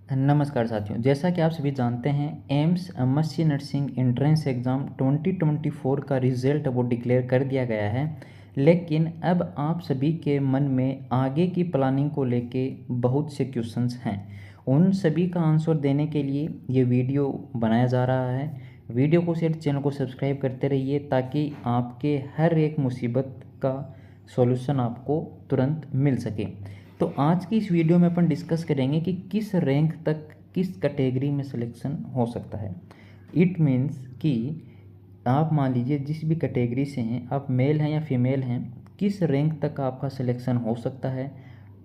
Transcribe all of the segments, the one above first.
नमस्कार साथियों, जैसा कि आप सभी जानते हैं AIIMS MSc nursing entrance exam 2024 का रिज़ल्ट वो डिक्लेयर कर दिया गया है। लेकिन अब आप सभी के मन में आगे की प्लानिंग को लेके बहुत से क्वेश्चंस हैं। उन सभी का आंसर देने के लिए ये वीडियो बनाया जा रहा है। वीडियो को शेयर, चैनल को सब्सक्राइब करते रहिए ताकि आपके हर एक मुसीबत का सॉल्यूशन आपको तुरंत मिल सके। तो आज की इस वीडियो में अपन डिस्कस करेंगे कि किस रैंक तक किस कैटेगरी में सिलेक्शन हो सकता है। इट मीन्स कि आप मान लीजिए जिस भी कैटेगरी से हैं, आप मेल हैं या फीमेल हैं, किस रैंक तक आपका सिलेक्शन हो सकता है।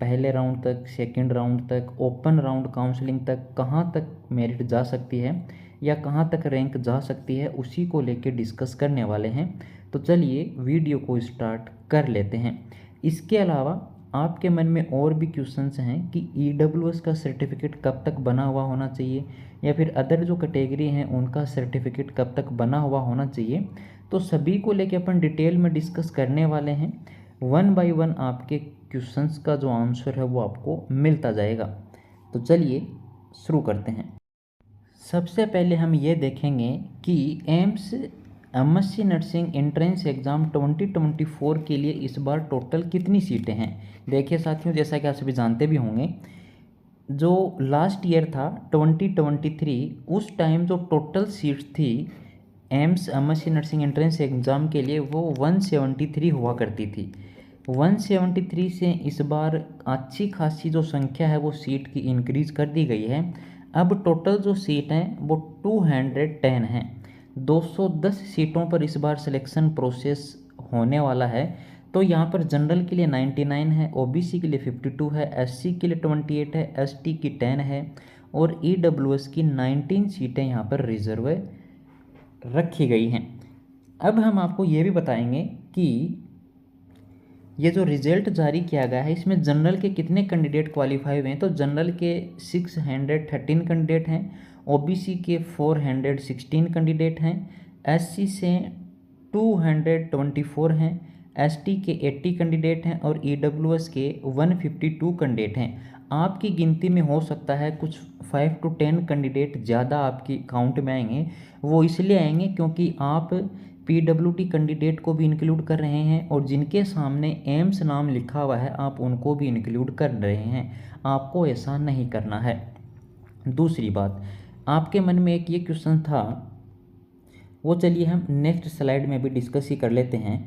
पहले राउंड तक, सेकंड राउंड तक, ओपन राउंड काउंसलिंग तक, कहाँ तक मेरिट जा सकती है या कहाँ तक रैंक जा सकती है, उसी को लेके डिस्कस करने वाले हैं। तो चलिए वीडियो को स्टार्ट कर लेते हैं। इसके अलावा आपके मन में और भी क्वेश्चंस हैं कि ईडब्ल्यूएस का सर्टिफिकेट कब तक बना हुआ होना चाहिए या फिर अदर जो कैटेगरी हैं उनका सर्टिफिकेट कब तक बना हुआ होना चाहिए। तो सभी को लेके अपन डिटेल में डिस्कस करने वाले हैं। वन बाय वन आपके क्वेश्चंस का जो आंसर है वो आपको मिलता जाएगा। तो चलिए शुरू करते हैं। सबसे पहले हम ये देखेंगे कि AIIMS MSc nursing entrance exam 2024 के लिए इस बार टोटल कितनी सीटें हैं। देखिए साथियों, जैसा कि आप सभी जानते भी होंगे, जो लास्ट ईयर था 2023, उस टाइम जो टोटल सीट्स थी AIIMS MSc nursing entrance exam के लिए वो 173 हुआ करती थी। 173 से इस बार अच्छी खासी जो संख्या है वो सीट की इंक्रीज कर दी गई है। अब टोटल जो सीट हैं वो 210 हैं। 210 सीटों पर इस बार सिलेक्शन प्रोसेस होने वाला है। तो यहाँ पर जनरल के लिए 99 है, ओबीसी के लिए 52 है, एससी के लिए 28 है, एसटी की 10 है और ईडब्ल्यूएस की 19 सीटें यहाँ पर रिजर्व रखी गई हैं। अब हम आपको ये भी बताएंगे कि ये जो रिजल्ट जारी किया गया है इसमें जनरल के कितने कैंडिडेट क्वालिफाई हुए हैं। तो जनरल के 613 कैंडिडेट हैं, ओबीसी के 416 कैंडिडेट हैं, एससी से 224 हैं, एसटी के 80 कैंडिडेट हैं और ईडब्ल्यूएस के 152 कैंडिडेट हैं। आपकी गिनती में हो सकता है कुछ 5 to 10 कैंडिडेट ज़्यादा आपकी काउंट में आएंगे। वो इसलिए आएंगे क्योंकि आप पीडब्ल्यूडी कैंडिडेट को भी इंक्लूड कर रहे हैं और जिनके सामने एम्स नाम लिखा हुआ है आप उनको भी इंक्लूड कर रहे हैं। आपको ऐसा नहीं करना है। दूसरी बात, आपके मन में एक ये क्वेश्चन था, वो चलिए हम नेक्स्ट स्लाइड में भी डिस्कस ही कर लेते हैं।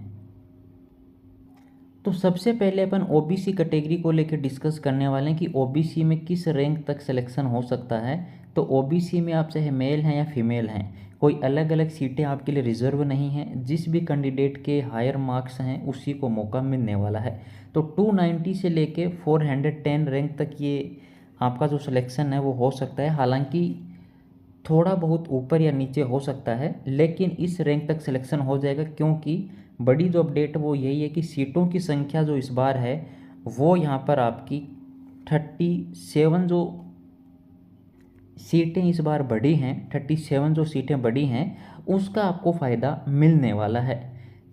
तो सबसे पहले अपन ओबीसी कैटेगरी को लेकर डिस्कस करने वाले हैं कि ओबीसी में किस रैंक तक सिलेक्शन हो सकता है। तो ओबीसी में आप चाहे मेल हैं या फीमेल हैं, कोई अलग अलग सीटें आपके लिए रिजर्व नहीं हैं। जिस भी कैंडिडेट के हायर मार्क्स हैं उसी को मौका मिलने वाला है। तो 290 से लेके 410 रैंक तक ये आपका जो सिलेक्शन है वो हो सकता है। हालांकि थोड़ा बहुत ऊपर या नीचे हो सकता है, लेकिन इस रैंक तक सिलेक्शन हो जाएगा क्योंकि बड़ी जो अपडेट वो यही है कि सीटों की संख्या जो इस बार है वो यहाँ पर आपकी 37 जो सीटें इस बार बढ़ी हैं, 37 जो सीटें बढ़ी हैं उसका आपको फ़ायदा मिलने वाला है।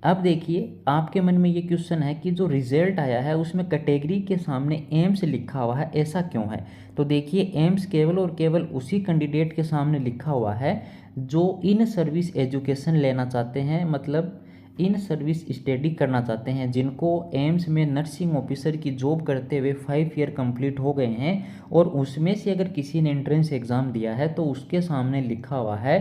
अब देखिए आपके मन में ये क्वेश्चन है कि जो रिज़ल्ट आया है उसमें कैटेगरी के सामने एम्स लिखा हुआ है, ऐसा क्यों है। तो देखिए एम्स केवल और केवल उसी कैंडिडेट के सामने लिखा हुआ है जो इन सर्विस एजुकेशन लेना चाहते हैं, मतलब इन सर्विस स्टडी करना चाहते हैं, जिनको एम्स में नर्सिंग ऑफिसर की जॉब करते हुए 5 ईयर कंप्लीट हो गए हैं और उसमें से अगर किसी ने एंट्रेंस एग्ज़ाम दिया है तो उसके सामने लिखा हुआ है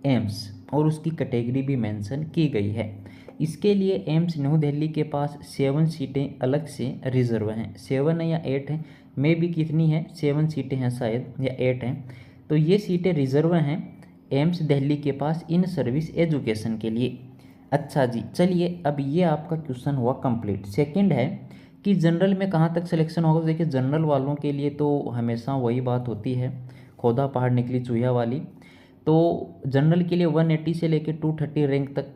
एम्स और उसकी कैटेगरी भी मेंशन की गई है। इसके लिए एम्स न्यू दिल्ली के पास 7 सीटें अलग से रिजर्व हैं। 7 है या 8 हैं, मे भी कितनी है, 7 सीटें हैं शायद या 8 हैं। तो ये सीटें रिजर्व हैं एम्स दिल्ली के पास इन सर्विस एजुकेशन के लिए। अच्छा जी, चलिए अब ये आपका क्वेश्चन हुआ कंप्लीट। सेकंड है कि जनरल में कहाँ तक सिलेक्शन होगा। तो देखिए जनरल वालों के लिए तो हमेशा वही बात होती है, खोदा पहाड़ निकली चूहिया वाली। तो जनरल के लिए 180 से लेकर 230 रैंक तक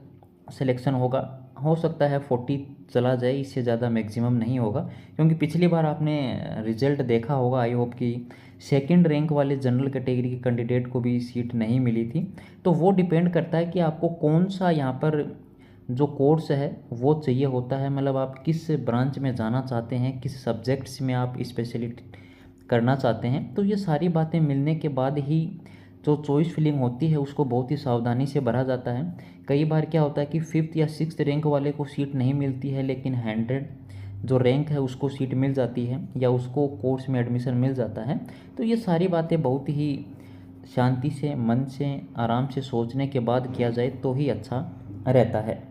सिलेक्शन होगा। हो सकता है 40 चला जाए, इससे ज़्यादा मैक्सिमम नहीं होगा क्योंकि पिछली बार आपने रिजल्ट देखा होगा, आई होप कि सेकंड रैंक वाले जनरल कैटेगरी के कैंडिडेट को भी सीट नहीं मिली थी। तो वो डिपेंड करता है कि आपको कौन सा यहाँ पर जो कोर्स है वो चाहिए होता है, मतलब आप किस ब्रांच में जाना चाहते हैं, किस सब्जेक्ट्स में आप करना चाहते हैं। तो ये सारी बातें मिलने के बाद ही जो चॉइस फिलिंग होती है उसको बहुत ही सावधानी से भरा जाता है। कई बार क्या होता है कि 5th या 6th रैंक वाले को सीट नहीं मिलती है, लेकिन 100 जो रैंक है उसको सीट मिल जाती है या उसको कोर्स में एडमिशन मिल जाता है। तो ये सारी बातें बहुत ही शांति से, मन से, आराम से सोचने के बाद किया जाए तो ही अच्छा रहता है।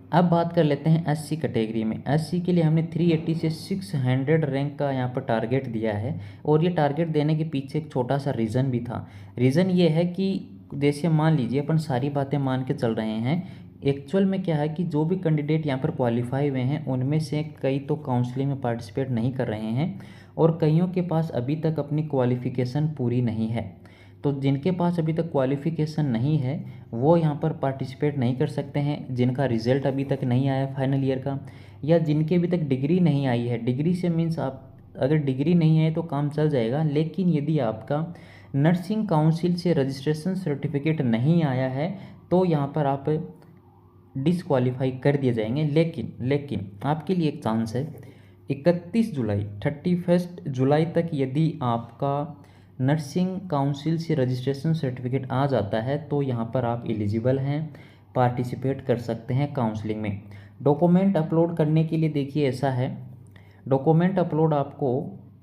अब बात कर लेते हैं एससी कैटेगरी में। एससी के लिए हमने 380 से 600 रैंक का यहाँ पर टारगेट दिया है, और ये टारगेट देने के पीछे एक छोटा सा रीज़न भी था। रीज़न ये है कि जैसे मान लीजिए अपन सारी बातें मान के चल रहे हैं, एक्चुअल में क्या है कि जो भी कैंडिडेट यहाँ पर क्वालिफाई हुए हैं उनमें से कई तो काउंसलिंग में पार्टिसिपेट नहीं कर रहे हैं, और कईयों के पास अभी तक अपनी क्वालिफ़िकेशन पूरी नहीं है। तो जिनके पास अभी तक क्वालिफ़िकेशन नहीं है वो यहाँ पर पार्टिसिपेट नहीं कर सकते हैं, जिनका रिज़ल्ट अभी तक नहीं आया फाइनल ईयर का, या जिनके अभी तक डिग्री नहीं आई है। डिग्री से मीन्स आप अगर डिग्री नहीं है तो काम चल जाएगा, लेकिन यदि आपका नर्सिंग काउंसिल से रजिस्ट्रेशन सर्टिफिकेट नहीं आया है तो यहाँ पर आप डिसक्वालीफाई कर दिए जाएंगे। लेकिन आपके लिए एक चांस है, 31 जुलाई तक यदि आपका नर्सिंग काउंसिल से रजिस्ट्रेशन सर्टिफिकेट आ जाता है तो यहाँ पर आप एलिजिबल हैं, पार्टिसिपेट कर सकते हैं काउंसलिंग में। डॉक्यूमेंट अपलोड करने के लिए देखिए ऐसा है, डॉक्यूमेंट अपलोड आपको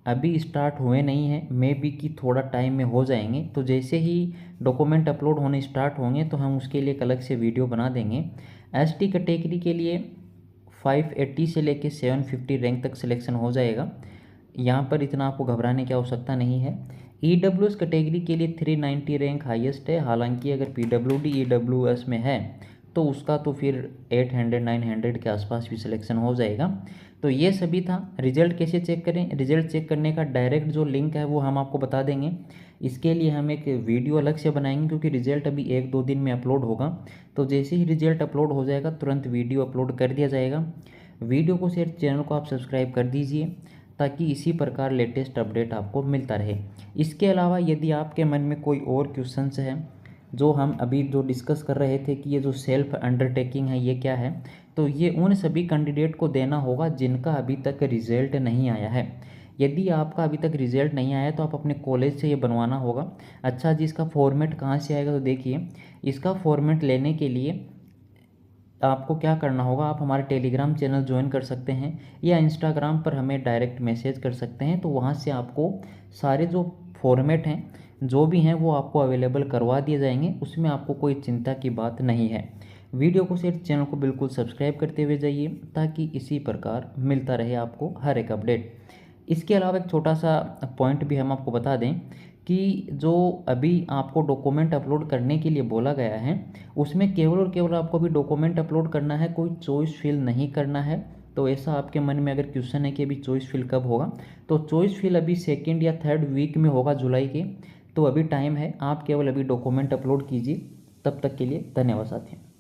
अभी स्टार्ट हुए नहीं हैं, मे बी कि थोड़ा टाइम में हो जाएंगे। तो जैसे ही डॉक्यूमेंट अपलोड होने स्टार्ट होंगे तो हम उसके लिए एक अलग से वीडियो बना देंगे। एसटी कैटेगरी के लिए 580 से लेके 750 रैंक तक सिलेक्शन हो जाएगा, यहाँ पर इतना आपको घबराने की आवश्यकता नहीं है। ईडब्ल्यूएस कैटेगरी के लिए 390 रैंक हाईएस्ट है, हालांकि अगर पीडब्ल्यूडी ईडब्ल्यूएस में है तो उसका तो फिर 800-900 के आसपास भी सिलेक्शन हो जाएगा। तो ये सभी था। रिजल्ट कैसे चेक करें? रिजल्ट चेक करने का डायरेक्ट जो लिंक है वो हम आपको बता देंगे। इसके लिए हम एक वीडियो अलग से बनाएंगे क्योंकि रिजल्ट अभी 1-2 दिन में अपलोड होगा। तो जैसे ही रिजल्ट अपलोड हो जाएगा तुरंत वीडियो अपलोड कर दिया जाएगा। वीडियो को शेयर, चैनल को आप सब्सक्राइब कर दीजिए ताकि इसी प्रकार लेटेस्ट अपडेट आपको मिलता रहे। इसके अलावा यदि आपके मन में कोई और क्वेश्चंस है, जो हम अभी जो डिस्कस कर रहे थे कि ये जो सेल्फ अंडरटेकिंग है ये क्या है, तो ये उन सभी कैंडिडेट को देना होगा जिनका अभी तक रिजल्ट नहीं आया है। यदि आपका अभी तक रिजल्ट नहीं आया तो आप अपने कॉलेज से ये बनवाना होगा। अच्छा जी, इसका फॉर्मेट कहाँ से आएगा? तो देखिए, इसका फॉर्मेट लेने के लिए आपको क्या करना होगा, आप हमारे टेलीग्राम चैनल ज्वाइन कर सकते हैं या इंस्टाग्राम पर हमें डायरेक्ट मैसेज कर सकते हैं। तो वहाँ से आपको सारे जो फॉर्मेट हैं जो भी हैं वो आपको अवेलेबल करवा दिए जाएंगे, उसमें आपको कोई चिंता की बात नहीं है। वीडियो को शेयर, चैनल को बिल्कुल सब्सक्राइब करते हुए जाइए ताकि इसी प्रकार मिलता रहे आपको हर एक अपडेट। इसके अलावा एक छोटा सा पॉइंट भी हम आपको बता दें कि जो अभी आपको डॉक्यूमेंट अपलोड करने के लिए बोला गया है उसमें केवल और केवल आपको अभी डॉक्यूमेंट अपलोड करना है, कोई चॉइस फिल नहीं करना है। तो ऐसा आपके मन में अगर क्वेश्चन है कि अभी चॉइस फिल कब होगा, तो चॉइस फिल अभी 2nd या 3rd वीक में होगा जुलाई के। तो अभी टाइम है, आप केवल अभी डॉक्यूमेंट अपलोड कीजिए। तब तक के लिए धन्यवाद साथियों।